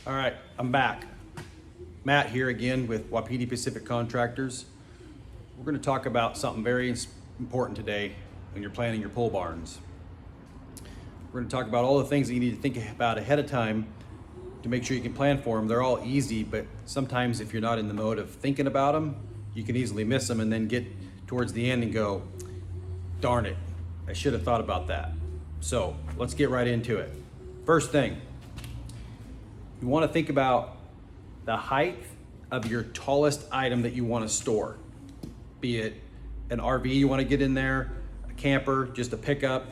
All right, I'm back. Matt here again with Wapiti Pacific Contractors. We're going to talk about something very important today when you're planning your pole barns. We're going to talk about all the things that you need to think about ahead of time to make sure you can plan for them. They're all easy, but sometimes if you're not in the mode of thinking about them, you can easily miss them and then get towards the end and go, darn it, I should have thought about that. So let's get right into it. First thing, you want to think about the height of your tallest item that you want to store. Be it an RV you want to get in there, a camper, just a pickup.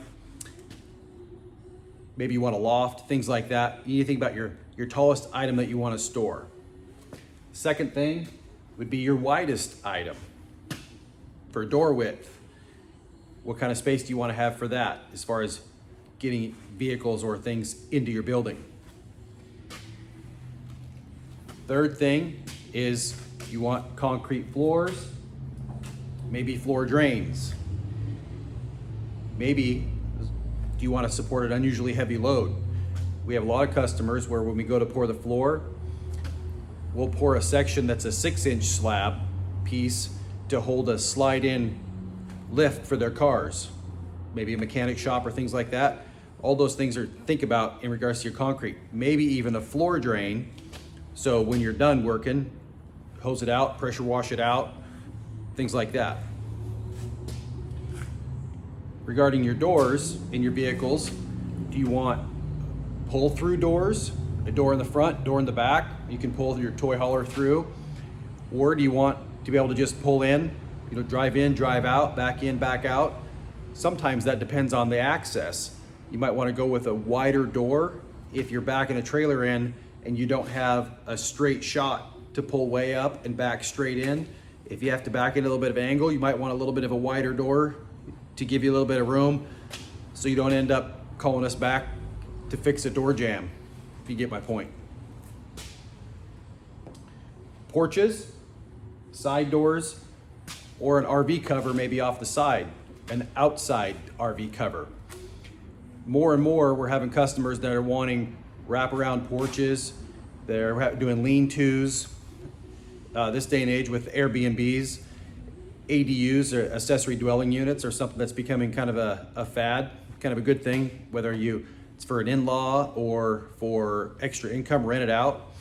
Maybe you want a loft, things like that. You need to think about your tallest item that you want to store. Second thing would be your widest item. For door width, what kind of space do you want to have for that as far as getting vehicles or things into your building? Third thing is you want concrete floors, maybe floor drains. Maybe do you want to support an unusually heavy load? We have a lot of customers where when we go to pour the floor, we'll pour a section that's a 6-inch slab piece to hold a slide-in lift for their cars, maybe a mechanic shop or things like that. All those things are think about in regards to your concrete. Maybe even a floor drain. So when you're done working, hose it out, pressure wash it out, things like that. Regarding your doors in your vehicles, do you want pull-through doors? A door in the front, door in the back, you can pull your toy hauler through? Or do you want to be able to just pull in, drive in, drive out, back in, back out? Sometimes that depends on the access. You might want to go with a wider door if you're backing a trailer in and you don't have a straight shot to pull way up and back straight in. If you have to back in a little bit of angle, you might want a little bit of a wider door to give you a little bit of room so you don't end up calling us back to fix a door jam, if you get my point. Porches, side doors, or an RV cover maybe off the side, an outside RV cover. More and more, we're having customers that are wanting wraparound porches. They're doing lean-tos. This day and age with Airbnbs, ADUs or accessory dwelling units are something that's becoming kind of a fad, kind of a good thing, whether it's for an in-law or for extra income rented out.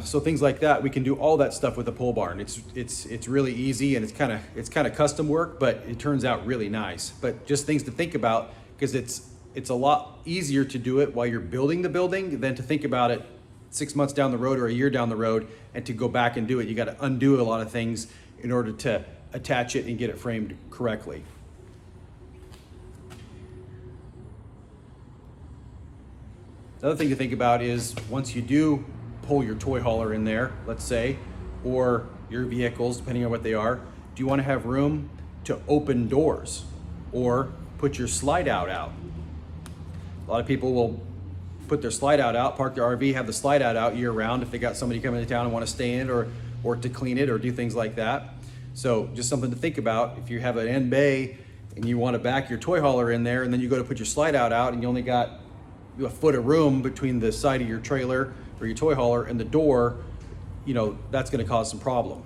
So things like that, we can do all that stuff with a pole barn. It's really easy and it's kind of custom work, but it turns out really nice. But just things to think about, because it's a lot easier to do it while you're building the building than to think about it 6 months down the road or a year down the road and to go back and do it. You got to undo a lot of things in order to attach it and get it framed correctly. Another thing to think about is once you do pull your toy hauler in there, let's say, or your vehicles, depending on what they are, do you want to have room to open doors or put your slide out? A lot of people will put their slide out, park their RV, have the slide out year round if they got somebody coming to town and want to stay in it or to clean it or do things like that. So just something to think about. If you have an end bay and you want to back your toy hauler in there and then you go to put your slide out and you only got a foot of room between the side of your trailer or your toy hauler and the door, that's going to cause some problem.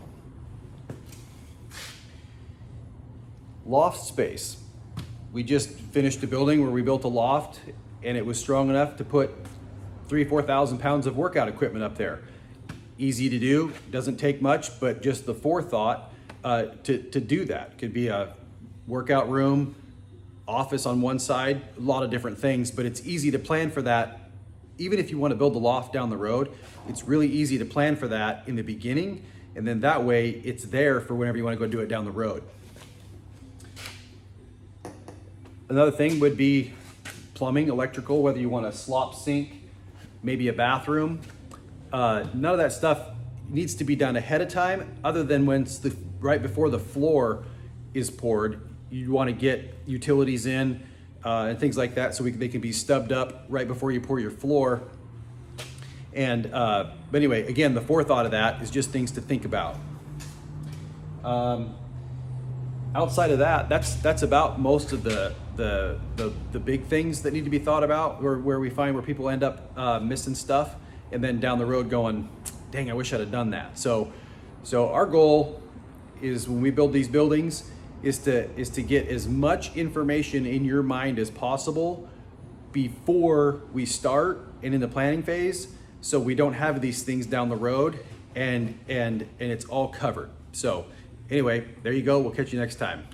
Loft space. We just finished a building where we built a loft and it was strong enough to put 3,000 or 4,000 pounds of workout equipment up there. Easy to do, doesn't take much, but just the forethought to do that. Could be a workout room, office on one side, a lot of different things, but it's easy to plan for that. Even if you want to build a loft down the road, it's really easy to plan for that in the beginning, and then that way it's there for whenever you want to go do it down the road. Another thing would be plumbing, electrical, whether you want a slop sink, maybe a bathroom. None of that stuff needs to be done ahead of time, other than right before the floor is poured. You want to get utilities in and things like that so they can be stubbed up right before you pour your floor. And but anyway, again, the forethought of that is just things to think about. Outside of that, that's about most of the big things that need to be thought about, or where we find where people end up missing stuff. and then down the road going, dang, I wish I'd have done that. So our goal is when we build these buildings is to get as much information in your mind as possible before we start and in the planning phase, so we don't have these things down the road and it's all covered. So anyway, there you go. We'll catch you next time.